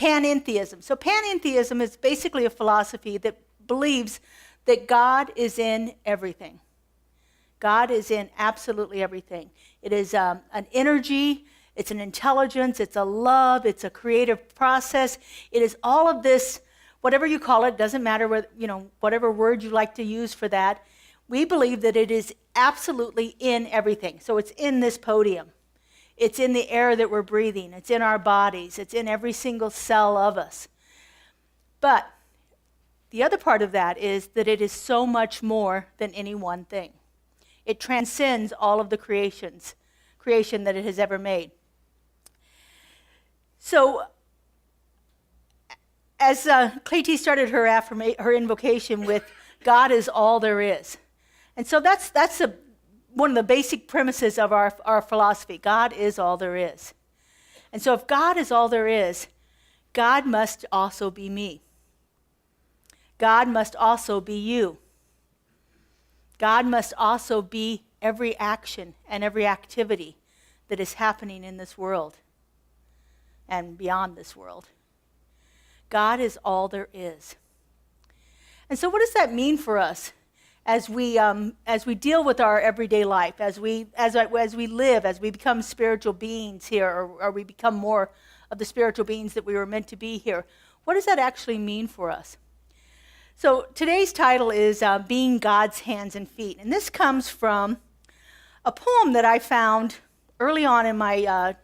panentheism. So panentheism is basically a philosophy that believes that God is in everything. God is in absolutely everything. It is an energy, it's an intelligence, it's a love, it's a creative process. It is all of this, whatever you call it, doesn't matter what, whatever word you like to use for that. We believe that it is absolutely in everything. So it's in this podium. It's in the air that we're breathing. It's in our bodies. It's in every single cell of us. But the other part of that is that it is so much more than any one thing. It transcends all of the creation that it has ever made. So, as Clayton started her invocation with, God is all there is. And so that's one of the basic premises of our philosophy. God is all there is. And so if God is all there is, God must also be me. God must also be you. God must also be every action and every activity that is happening in this world and beyond this world. God is all there is. And so what does that mean for us as we deal with our everyday life, as we live, as we become spiritual beings here, or we become more of the spiritual beings that we were meant to be here? What does that actually mean for us? So today's title is Being God's Hands and Feet. And this comes from a poem that I found early on in my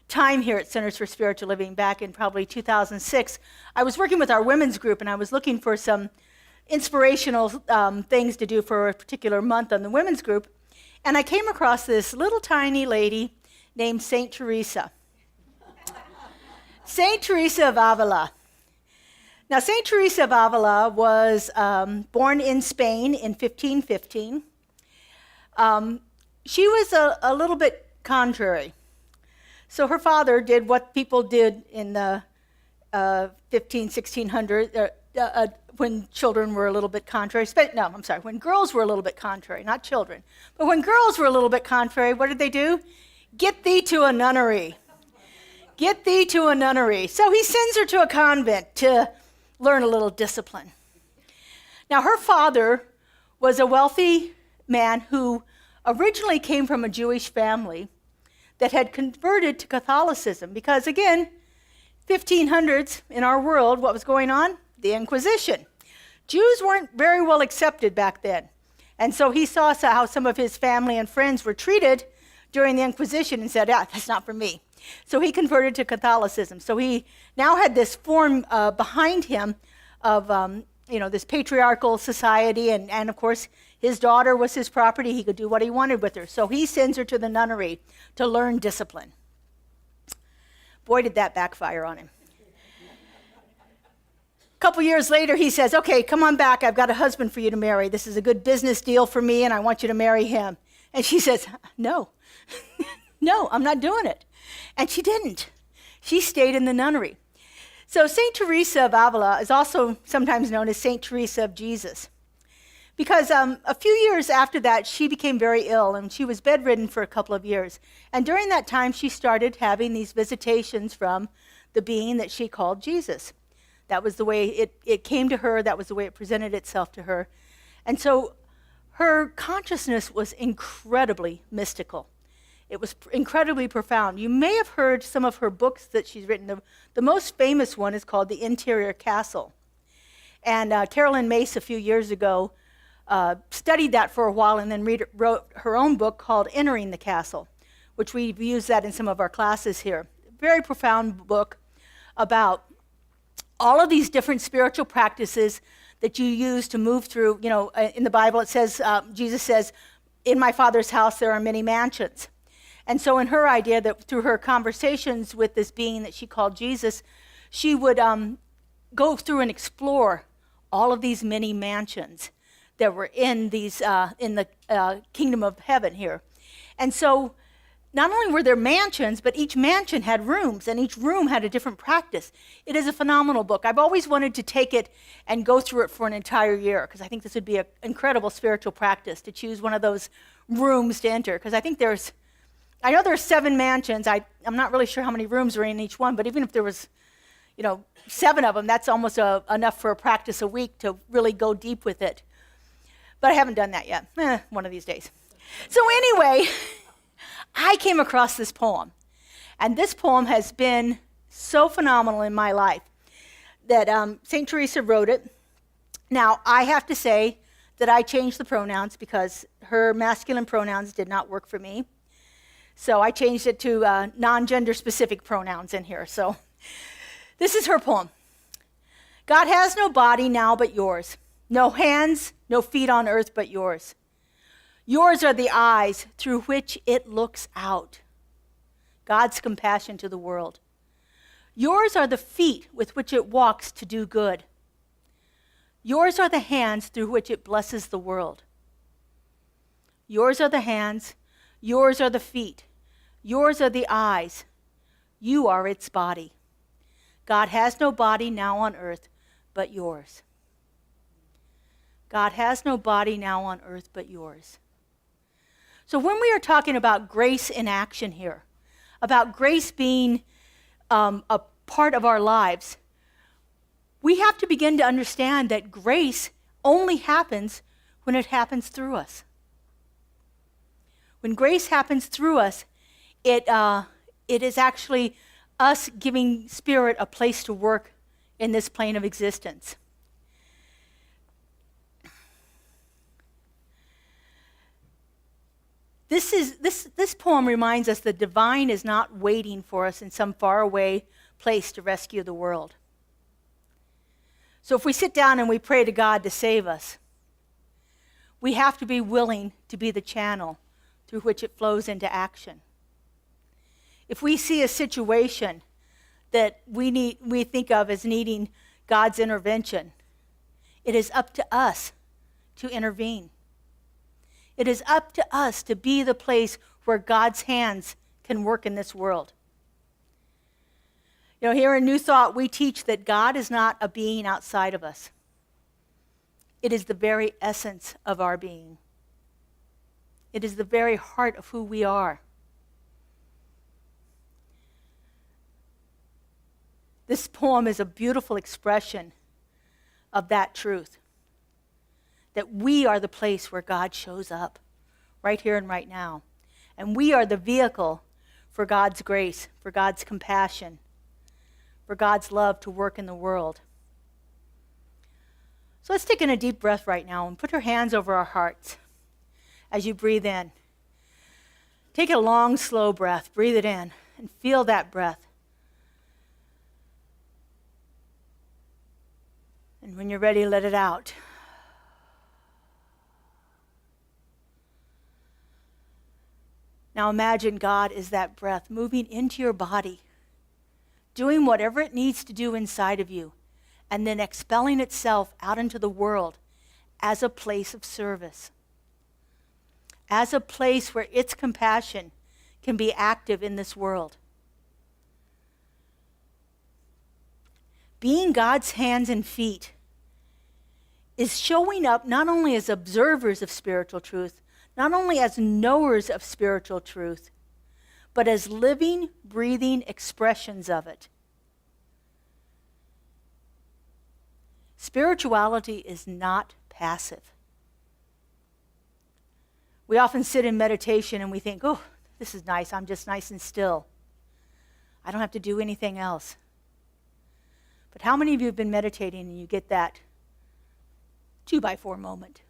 time here at Centers for Spiritual Living back in probably 2006. I was working with our women's group, and I was looking for some inspirational things to do for a particular month on the women's group. And I came across this little tiny lady named Saint Teresa. Saint Teresa of Avila. Now, Saint Teresa of Avila was born in Spain in 1515. She was a little bit contrary. So her father did what people did in the 1600s when children were a little bit contrary. When girls were a little bit contrary, not children. But when girls were a little bit contrary, what did they do? Get thee to a nunnery. Get thee to a nunnery. So he sends her to a convent to learn a little discipline. Now, her father was a wealthy man who originally came from a Jewish family that had converted to Catholicism because, again, 1500s in our world, what was going on? The Inquisition. Jews weren't very well accepted back then. And so he saw how some of his family and friends were treated during the Inquisition and said, that's not for me. So he converted to Catholicism. So he now had this form behind him of, this patriarchal society. And of course, his daughter was his property. He could do what he wanted with her. So he sends her to the nunnery to learn discipline. Boy, did that backfire on him. A couple years later, he says, okay, come on back. I've got a husband for you to marry. This is a good business deal for me, and I want you to marry him. And she says, no, no, I'm not doing it. And she didn't. She stayed in the nunnery. So St. Teresa of Avila is also sometimes known as St. Teresa of Jesus. Because a few years after that, she became very ill, and she was bedridden for a couple of years. And during that time, she started having these visitations from the being that she called Jesus. That was the way it came to her. That was the way it presented itself to her. And so her consciousness was incredibly mystical. It was incredibly profound. You may have heard some of her books that she's written. The most famous one is called The Interior Castle. And Carolyn Mace, a few years ago, studied that for a while and then wrote her own book called Entering the Castle, which we've used that in some of our classes here. Very profound book about all of these different spiritual practices that you use to move through. In the Bible it says, Jesus says, in my Father's house there are many mansions. And so in her idea that through her conversations with this being that she called Jesus, she would go through and explore all of these many mansions that were in the kingdom of heaven here. And so not only were there mansions, but each mansion had rooms, and each room had a different practice. It is a phenomenal book. I've always wanted to take it and go through it for an entire year, because I think this would be an incredible spiritual practice to choose one of those rooms to enter, because I know there's 7 mansions. I'm not really sure how many rooms are in each one, but even if there was, 7 of them. That's almost enough for a practice a week to really go deep with it. But I haven't done that yet. One of these days. So anyway, I came across this poem. And this poem has been so phenomenal in my life that St. Teresa wrote it. Now, I have to say that I changed the pronouns because her masculine pronouns did not work for me. So I changed it to non-gender specific pronouns in here. So this is her poem. God has no body now but yours. No hands, no feet on earth but yours. Yours are the eyes through which it looks out. God's compassion to the world. Yours are the feet with which it walks to do good. Yours are the hands through which it blesses the world. Yours are the hands, yours are the feet, yours are the eyes, you are its body. God has no body now on earth but yours. God has no body now on earth but yours. So when we are talking about grace in action here, about grace being a part of our lives, we have to begin to understand that grace only happens when it happens through us. When grace happens through us, it is actually us giving Spirit a place to work in this plane of existence. This poem reminds us the divine is not waiting for us in some faraway place to rescue the world. So if we sit down and we pray to God to save us, we have to be willing to be the channel through which it flows into action. If we see a situation that we think of as needing God's intervention, it is up to us to intervene. It is up to us to be the place where God's hands can work in this world. Here in New Thought, we teach that God is not a being outside of us. It is the very essence of our being. It is the very heart of who we are. This poem is a beautiful expression of that truth. That we are the place where God shows up, right here and right now. And we are the vehicle for God's grace, for God's compassion, for God's love to work in the world. So let's take in a deep breath right now and put our hands over our hearts as you breathe in. Take a long, slow breath. Breathe it in and feel that breath. And when you're ready, let it out. Now imagine God is that breath moving into your body, doing whatever it needs to do inside of you, and then expelling itself out into the world as a place of service, as a place where its compassion can be active in this world. Being God's hands and feet is showing up not only as observers of spiritual truth, not only as knowers of spiritual truth, but as living, breathing expressions of it. Spirituality is not passive. We often sit in meditation and we think, oh, this is nice. I'm just nice and still. I don't have to do anything else. But how many of you have been meditating and you get that 2x4 moment?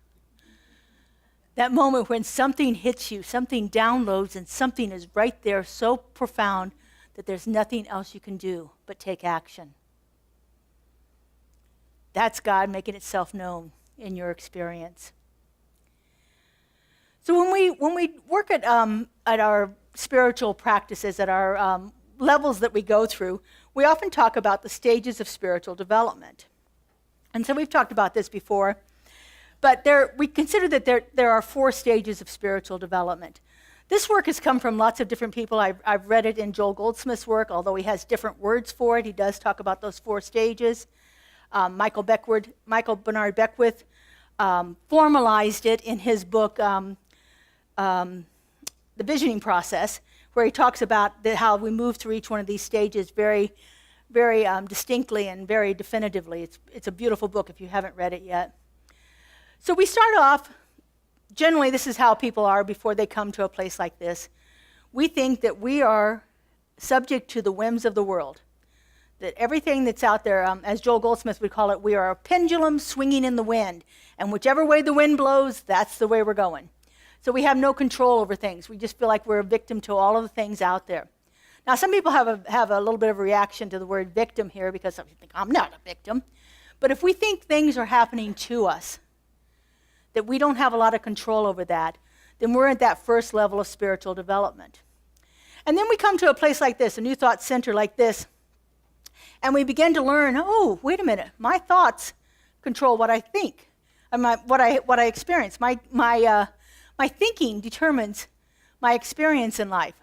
That moment when something hits you, something downloads, and something is right there so profound that there's nothing else you can do but take action. That's God making itself known in your experience. So when we work at our spiritual practices, at our levels that we go through, we often talk about the stages of spiritual development. And so we've talked about this before. But we consider that there are 4 stages of spiritual development. This work has come from lots of different people. I've read it in Joel Goldsmith's work, although he has different words for it. He does talk about those 4 stages. Michael Bernard Beckwith formalized it in his book, The Visioning Process, where he talks about how we move through each one of these stages very, very distinctly and very definitively. It's a beautiful book if you haven't read it yet. So we start off, generally this is how people are before they come to a place like this. We think that we are subject to the whims of the world, that everything that's out there, as Joel Goldsmith would call it, we are a pendulum swinging in the wind, and whichever way the wind blows, that's the way we're going. So we have no control over things. We just feel like we're a victim to all of the things out there. Now, some people have a little bit of a reaction to the word victim here because some people think, I'm not a victim. But if we think things are happening to us, that we don't have a lot of control over that, then we're at that first level of spiritual development. And then we come to a place like this, a New Thought Center like this, and we begin to learn, oh, wait a minute, my thoughts control what I think, and what I experience. My thinking determines my experience in life.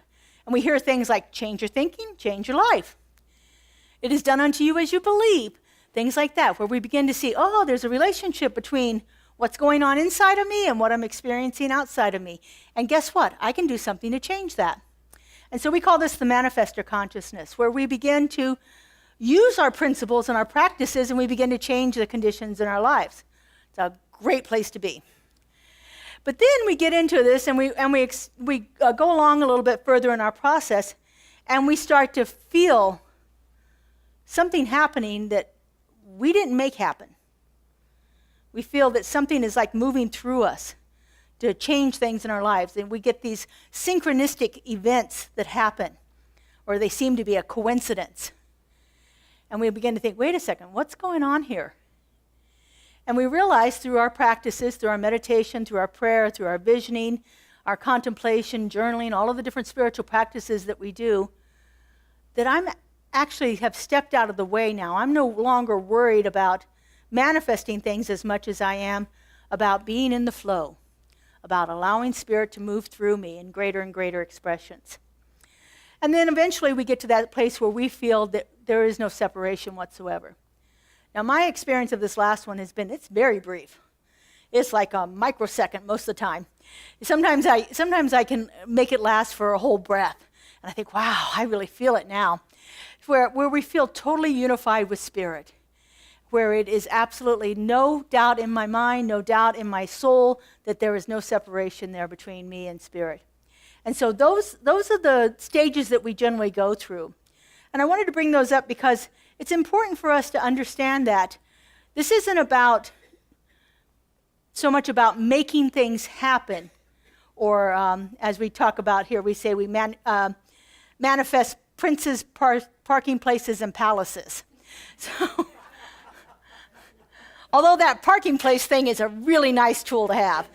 And we hear things like, change your thinking, change your life. It is done unto you as you believe. Things like that, where we begin to see, oh, there's a relationship between what's going on inside of me and what I'm experiencing outside of me. And guess what? I can do something to change that. And so we call this the manifestor consciousness, where we begin to use our principles and our practices and we begin to change the conditions in our lives. It's a great place to be. But then we get into this and we go along a little bit further in our process, and we start to feel something happening that we didn't make happen. We feel that something is like moving through us to change things in our lives, and we get these synchronistic events that happen, or they seem to be a coincidence. And we begin to think, wait a second, what's going on here? And we realize through our practices, through our meditation, through our prayer, through our visioning, our contemplation, journaling, all of the different spiritual practices that we do, that I'm actually have stepped out of the way now. I'm no longer worried about manifesting things as much as I am about being in the flow, about allowing Spirit to move through me in greater and greater expressions. And then eventually we get to that place where we feel that there is no separation whatsoever. Now, my experience of this last one has been, it's very brief. It's like a microsecond most of the time. Sometimes I can make it last for a whole breath. And I think, wow, I really feel it now. Where we feel totally unified with Spirit. Where it is absolutely no doubt in my mind, no doubt in my soul, that there is no separation there between me and Spirit. And so those are the stages that we generally go through. And I wanted to bring those up because it's important for us to understand that this isn't about so much about making things happen, or as we talk about here, we say we manifest princes, parking places, and palaces. So, although that parking place thing is a really nice tool to have,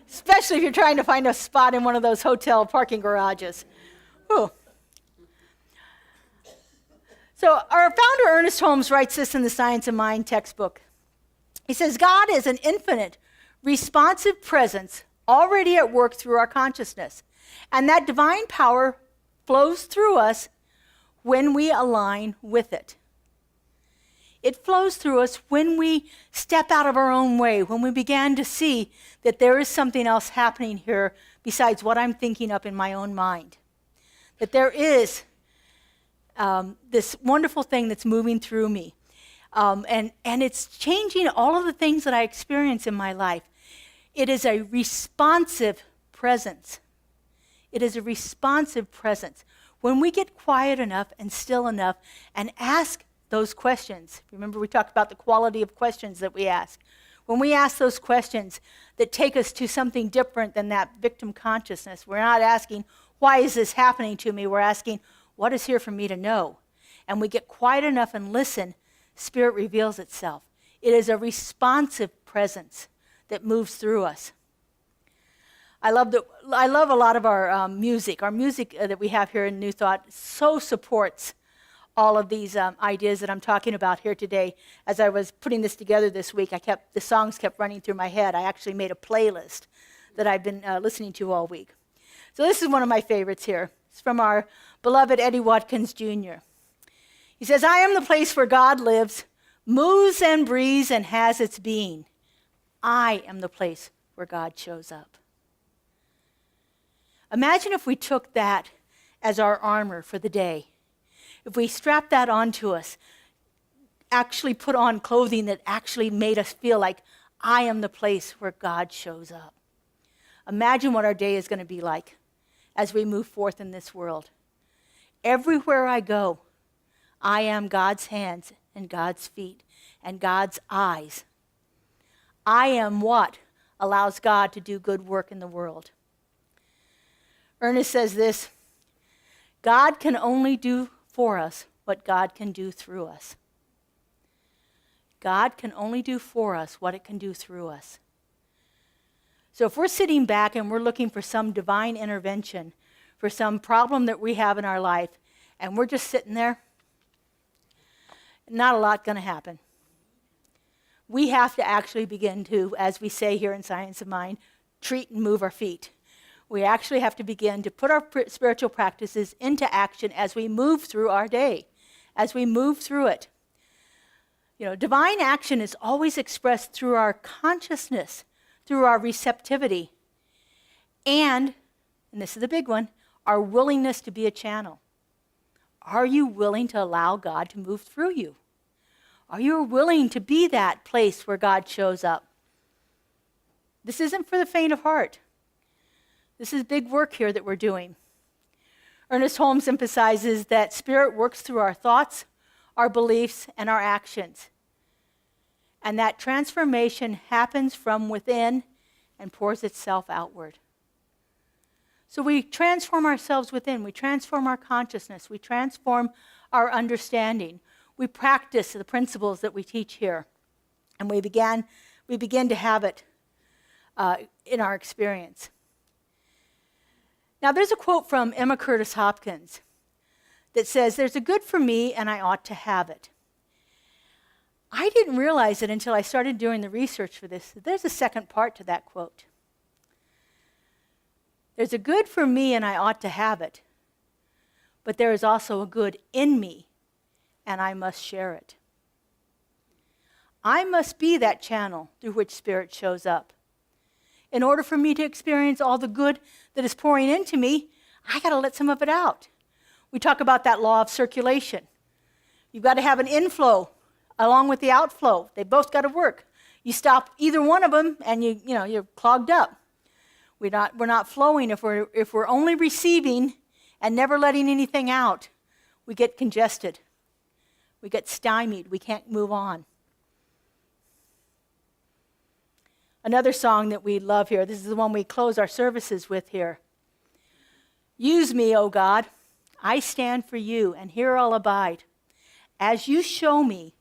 especially if you're trying to find a spot in one of those hotel parking garages. Whew. So our founder, Ernest Holmes, writes this in the Science of Mind textbook. He says, God is an infinite, responsive presence already at work through our consciousness. And that divine power flows through us when we align with it. It flows through us when we step out of our own way, when we begin to see that there is something else happening here besides what I'm thinking up in my own mind. That there is this wonderful thing that's moving through me. And it's changing all of the things that I experience in my life. It is a responsive presence. It is a responsive presence. When we get quiet enough and still enough and ask those questions, remember we talked about the quality of questions that we ask. When we ask those questions that take us to something different than that victim consciousness, we're not asking, why is this happening to me? We're asking, what is here for me to know? And we get quiet enough and listen, Spirit reveals itself. It is a responsive presence that moves through us. I love a lot of our music. Our music that we have here in New Thought so supports all of these ideas that I'm talking about here today. As I was putting this together this week, the songs kept running through my head. I actually made a playlist that I've been listening to all week. So this is one of my favorites here. It's from our beloved Eddie Watkins Jr. He says, I am the place where God lives, moves and breathes and has its being. I am the place where God shows up. Imagine if we took that as our armor for the day. if we strap that onto us, actually put on clothing that actually made us feel like I am the place where God shows up. Imagine what our day is going to be like as we move forth in this world. Everywhere I go, I am God's hands and God's feet and God's eyes. I am what allows God to do good work in the world. Ernest says this, God can only do for us what God can do through us. God can only do for us what it can do through us. So if we're sitting back and we're looking for some divine intervention, for some problem that we have in our life, and we're just sitting there, not a lot going to happen. We have to actually begin to, as we say here in Science of Mind, treat and move our feet. We actually have to begin to put our spiritual practices into action as we move through our day, as we move through it. You know, divine action is always expressed through our consciousness, through our receptivity, and this is the big one, our willingness to be a channel. Are you willing to allow God to move through you? Are you willing to be that place where God shows up? This isn't for the faint of heart. This is big work here that we're doing. Ernest Holmes emphasizes that Spirit works through our thoughts, our beliefs, and our actions. And that transformation happens from within and pours itself outward. So we transform ourselves within, we transform our consciousness, we transform our understanding. We practice the principles that we teach here, and we begin to have it in our experience. Now there's a quote from Emma Curtis Hopkins that says, "There's a good for me and I ought to have it." I didn't realize it until I started doing the research for this. There's a second part to that quote. There's a good for me and I ought to have it, but there is also a good in me and I must share it. I must be that channel through which Spirit shows up. In order for me to experience all the good that is pouring into me, I got to let some of it out. We talk about that law of circulation. You've got to have an inflow along with the outflow. They both got to work. You stop either one of them and you're clogged up. We're not flowing. If we're only receiving and never letting anything out, we get congested. We get stymied. We can't move on. Another song that we love here, this is the one we close our services with here. Use me, O God, I stand for you, and here I'll abide, as you show me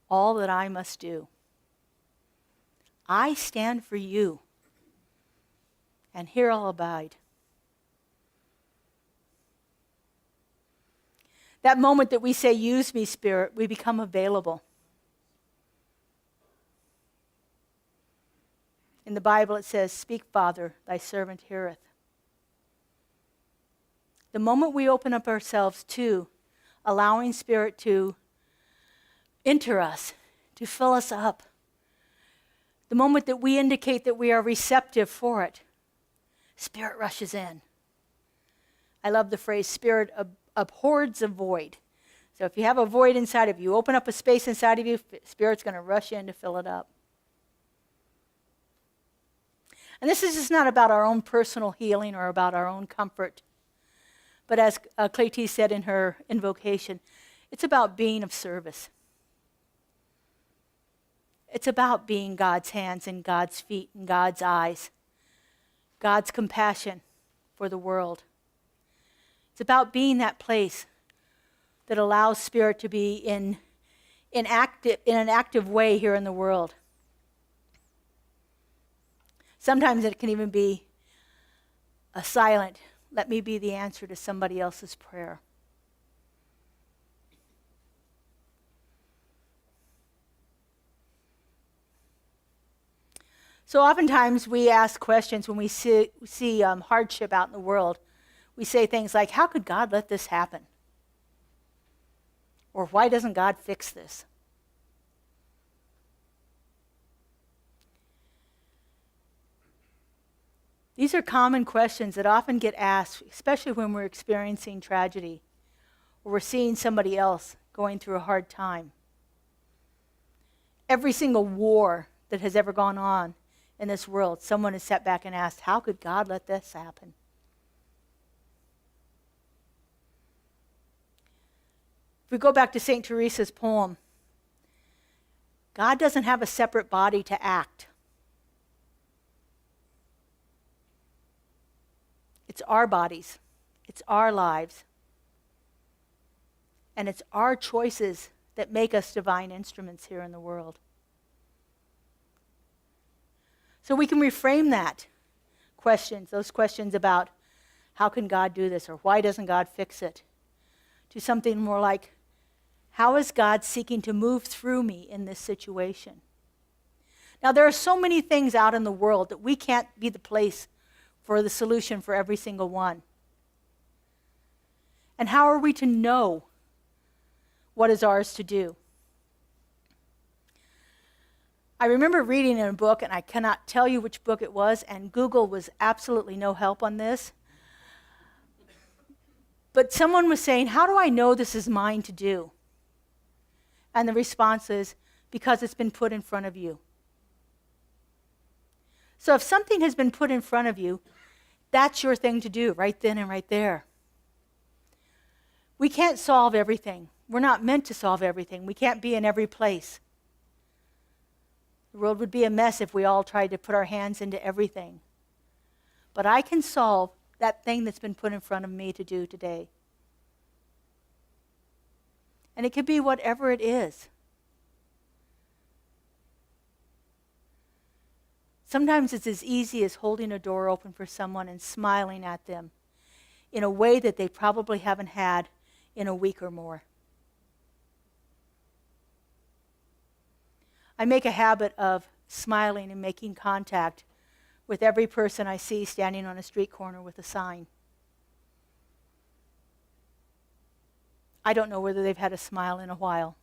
all that I must do. I stand for you, and here I'll abide. That moment that we say, use me, Spirit, we become available. In the Bible it says, speak, Father, thy servant heareth. The moment we open up ourselves to allowing Spirit to enter us, to fill us up, the moment that we indicate that we are receptive for it, Spirit rushes in. I love the phrase, Spirit abhors a void. So if you have a void inside of you, open up a space inside of you, Spirit's going to rush in to fill it up. And this is just not about our own personal healing or about our own comfort. But as Clayton said in her invocation, it's about being of service. It's about being God's hands and God's feet and God's eyes. God's compassion for the world. It's about being that place that allows Spirit to be in an active way here in the world. Sometimes it can even be a silent, let me be the answer to somebody else's prayer. So oftentimes we ask questions when we see hardship out in the world. We say things like, how could God let this happen? Or why doesn't God fix this? These are common questions that often get asked, especially when we're experiencing tragedy. or we're seeing somebody else going through a hard time. Every single war that has ever gone on in this world, someone has sat back and asked, how could God let this happen? If we go back to St. Teresa's poem, God doesn't have a separate body to act. It's our bodies. It's our lives. And it's our choices that make us divine instruments here in the world. So we can reframe that those questions about how can God do this or why doesn't God fix it, to something more like, how is God seeking to move through me in this situation? Now, there are so many things out in the world that we can't be the place for the solution for every single one. And how are we to know what is ours to do? I remember reading in a book, and I cannot tell you which book it was, and Google was absolutely no help on this. But someone was saying, how do I know this is mine to do? And the response is, because it's been put in front of you. So if something has been put in front of you, that's your thing to do right then and right there. We can't solve everything. We're not meant to solve everything. We can't be in every place. The world would be a mess if we all tried to put our hands into everything. But I can solve that thing that's been put in front of me to do today. And it could be whatever it is. Sometimes it's as easy as holding a door open for someone and smiling at them in a way that they probably haven't had in a week or more. I make a habit of smiling and making contact with every person I see standing on a street corner with a sign. I don't know whether they've had a smile in a while.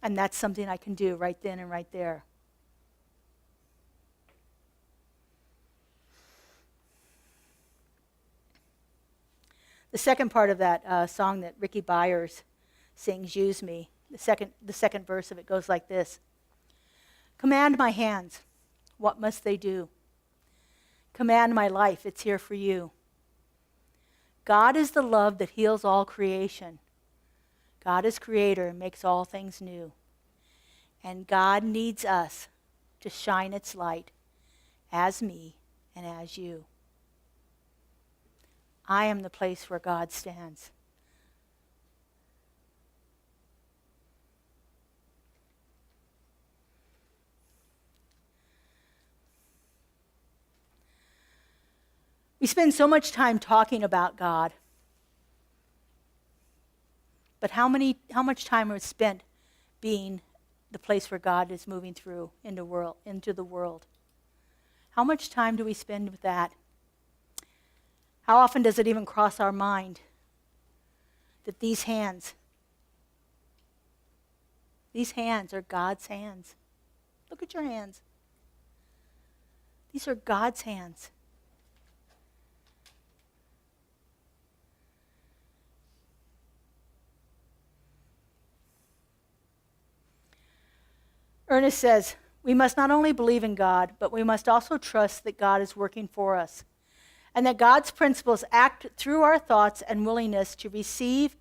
And that's something I can do right then and right there. The second part of that song that Ricky Byers sings, Use Me, the second verse of it goes like this. Command my hands, what must they do? Command my life, it's here for you. God is the love that heals all creation. God is creator and makes all things new. And God needs us to shine its light as me and as you. I am the place where God stands. We spend so much time talking about God, but how much time is spent being the place where God is moving through into the world? How much time do we spend with that? How often does it even cross our mind that these hands are God's hands? Look at your hands. These are God's hands. Ernest says, we must not only believe in God, but we must also trust that God is working for us, and that God's principles act through our thoughts and willingness to receive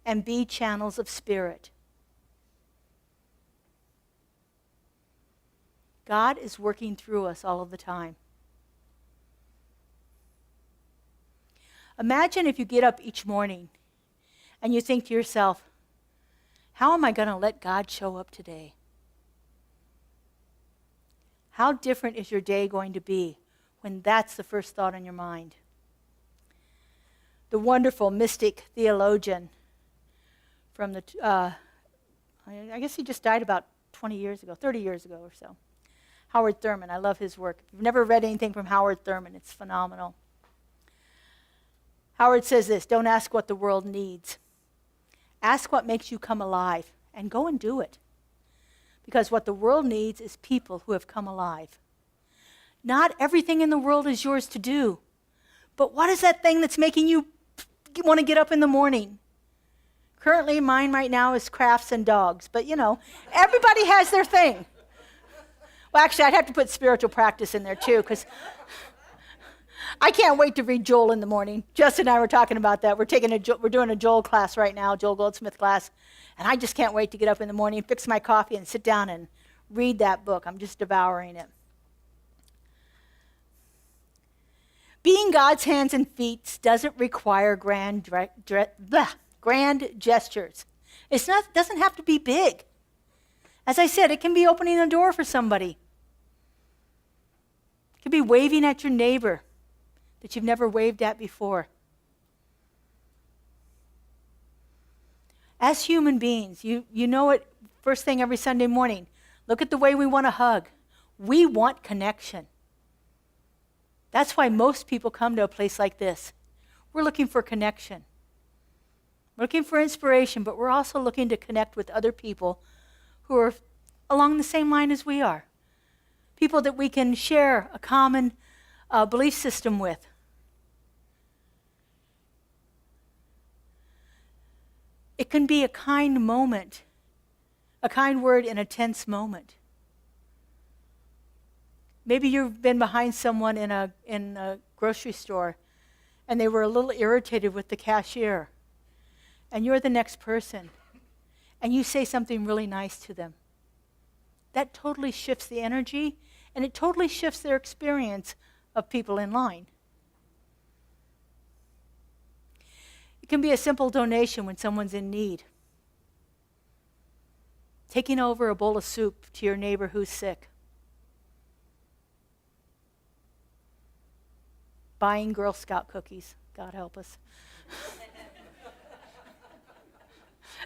and be channels of spirit. God is working through us all of the time. Imagine if you get up each morning and you think to yourself, how am I going to let God show up today? How different is your day going to be when that's the first thought in your mind? The wonderful mystic theologian from I guess he just died about 30 years ago or so. Howard Thurman, I love his work. If you've never read anything from Howard Thurman, it's phenomenal. Howard says this, don't ask what the world needs. Ask what makes you come alive and go and do it. Because what the world needs is people who have come alive. Not everything in the world is yours to do. But what is that thing that's making you want to get up in the morning? Currently, mine right now is crafts and dogs, but everybody has their thing. Well, actually, I'd have to put spiritual practice in there too, because I can't wait to read Joel in the morning. Justin and I were talking about that. We're doing a Joel class right now, Joel Goldsmith class, and I just can't wait to get up in the morning, fix my coffee, and sit down and read that book. I'm just devouring it. Being God's hands and feet doesn't require grand gestures. Doesn't have to be big. As I said, it can be opening a door for somebody. It could be waving at your neighbor that you've never waved at before. As human beings, you know it first thing every Sunday morning. Look at the way we want to hug. We want connection. That's why most people come to a place like this. We're looking for connection. We're looking for inspiration, but we're also looking to connect with other people who are along the same line as we are. People that we can share a common belief system with. It can be a kind moment, a kind word in a tense moment. Maybe you've been behind someone in a grocery store and they were a little irritated with the cashier. And you're the next person. And you say something really nice to them. That totally shifts the energy and it totally shifts their experience of people in line. It can be a simple donation when someone's in need. Taking over a bowl of soup to your neighbor who's sick. Buying Girl Scout cookies. God help us.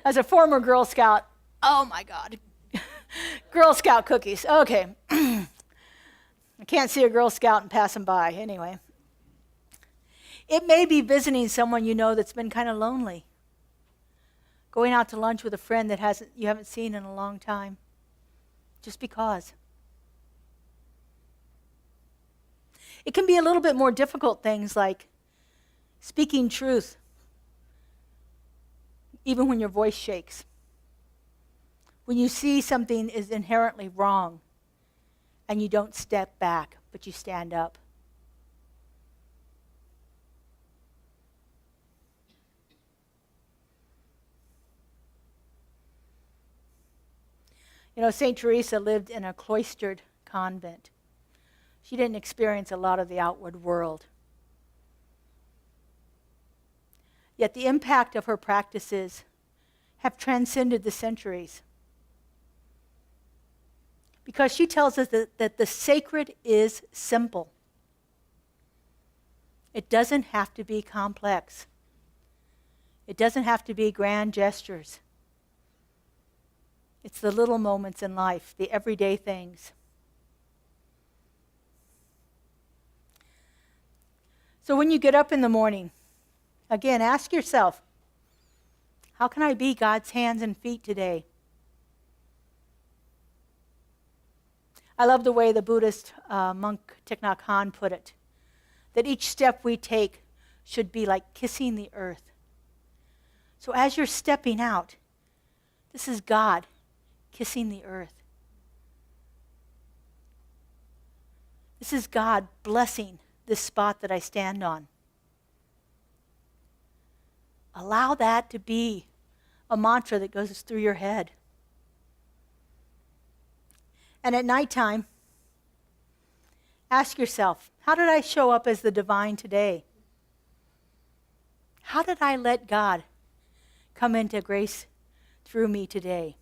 As a former Girl Scout, oh my God. Girl Scout cookies. Okay. I can't see a Girl Scout and pass them by. Anyway. It may be visiting someone you know that's been kind of lonely. Going out to lunch with a friend that you haven't seen in a long time. Just because. It can be a little bit more difficult things like speaking truth, even when your voice shakes. When you see something is inherently wrong and you don't step back, but you stand up. St. Teresa lived in a cloistered convent. She didn't experience a lot of the outward world. Yet the impact of her practices have transcended the centuries. Because she tells us that the sacred is simple. It doesn't have to be complex. It doesn't have to be grand gestures. It's the little moments in life, the everyday things. So when you get up in the morning, again, ask yourself, how can I be God's hands and feet today? I love the way the Buddhist monk Thich Nhat Hanh put it, that each step we take should be like kissing the earth. So as you're stepping out, this is God kissing the earth. This is God blessing this spot that I stand on. Allow that to be a mantra that goes through your head. And at nighttime, ask yourself, how did I show up as the divine today? How did I let God come into grace through me today?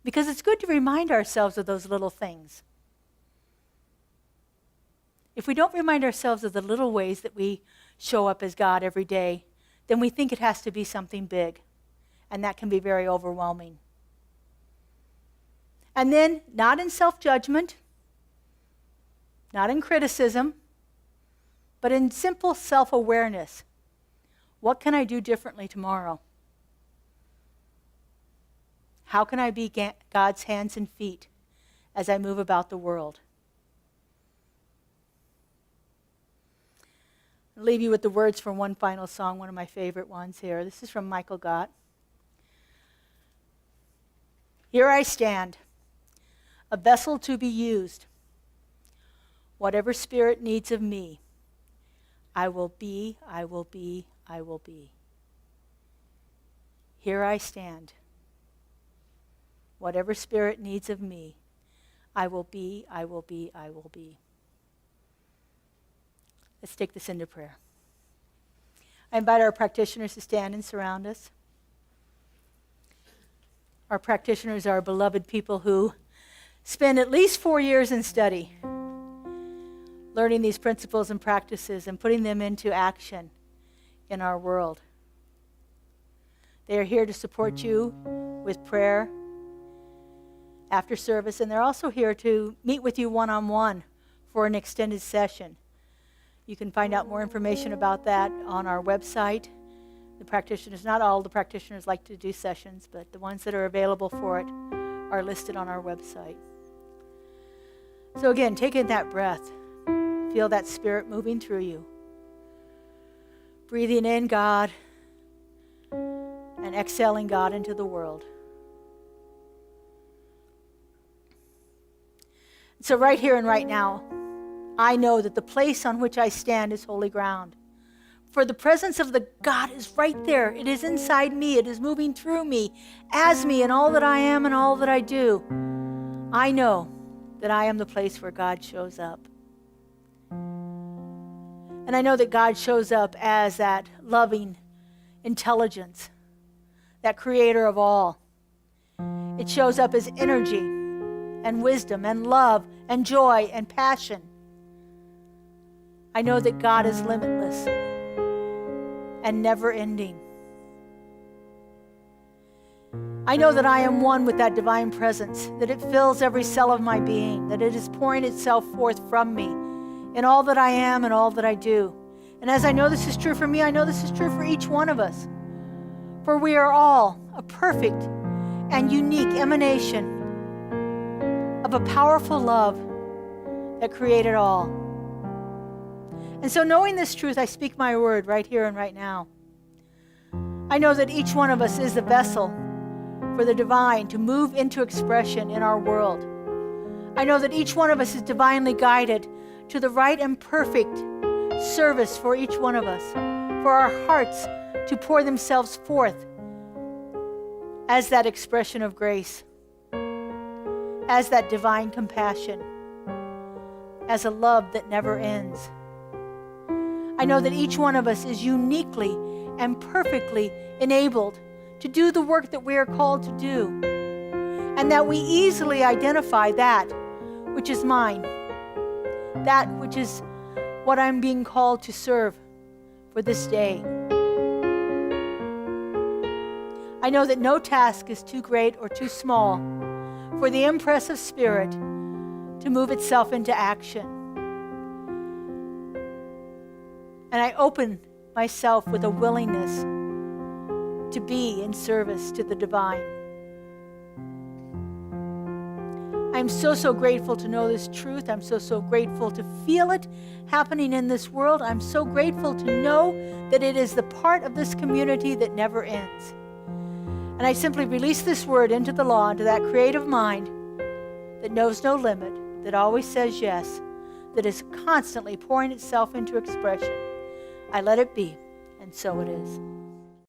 Because it's good to remind ourselves of those little things. If we don't remind ourselves of the little ways that we show up as God every day, then we think it has to be something big. And that can be very overwhelming. And then, not in self-judgment, not in criticism, but in simple self-awareness. What can I do differently tomorrow? How can I be God's hands and feet as I move about the world? I'll leave you with the words from one final song, one of my favorite ones here. This is from Michael Gott. Here I stand, a vessel to be used. Whatever Spirit needs of me, I will be, I will be, I will be. Here I stand. Whatever Spirit needs of me, I will be, I will be, I will be. Let's take this into prayer. I invite our practitioners to stand and surround us. Our practitioners are beloved people who spend at least 4 years in study, learning these principles and practices and putting them into action in our world. They are here to support you with prayer after service, and they're also here to meet with you one-on-one for an extended session. You can find out more information about that on our website. The practitioners, not all the practitioners like to do sessions, but the ones that are available for it are listed on our website. So again, take in that breath. Feel that Spirit moving through you. Breathing in God and exhaling God into the world. So right here and right now, I know that the place on which I stand is holy ground. For the presence of the God is right there. It is inside me. It is moving through me, as me, and all that I am and all that I do. I know that I am the place where God shows up. And I know that God shows up as that loving intelligence, that creator of all. It shows up as energy and wisdom and love and joy and passion. I know that God is limitless and never ending. I know that I am one with that divine presence, that it fills every cell of my being, that it is pouring itself forth from me in all that I am and all that I do. And as I know this is true for me, I know this is true for each one of us. For we are all a perfect and unique emanation of a powerful love that created all. And so knowing this truth, I speak my word right here and right now. I know that each one of us is the vessel for the divine to move into expression in our world. I know that each one of us is divinely guided to the right and perfect service for each one of us, for our hearts to pour themselves forth as that expression of grace, as that divine compassion, as a love that never ends. I know that each one of us is uniquely and perfectly enabled to do the work that we are called to do, and that we easily identify that which is mine, that which is what I'm being called to serve for this day. I know that no task is too great or too small for the impressive Spirit to move itself into action. And I open myself with a willingness to be in service to the divine. I'm so grateful to know this truth. I'm so grateful to feel it happening in this world. I'm so grateful to know that it is the part of this community that never ends. And I simply release this word into the law, into that creative mind that knows no limit, that always says yes, that is constantly pouring itself into expression. I let it be, and so it is.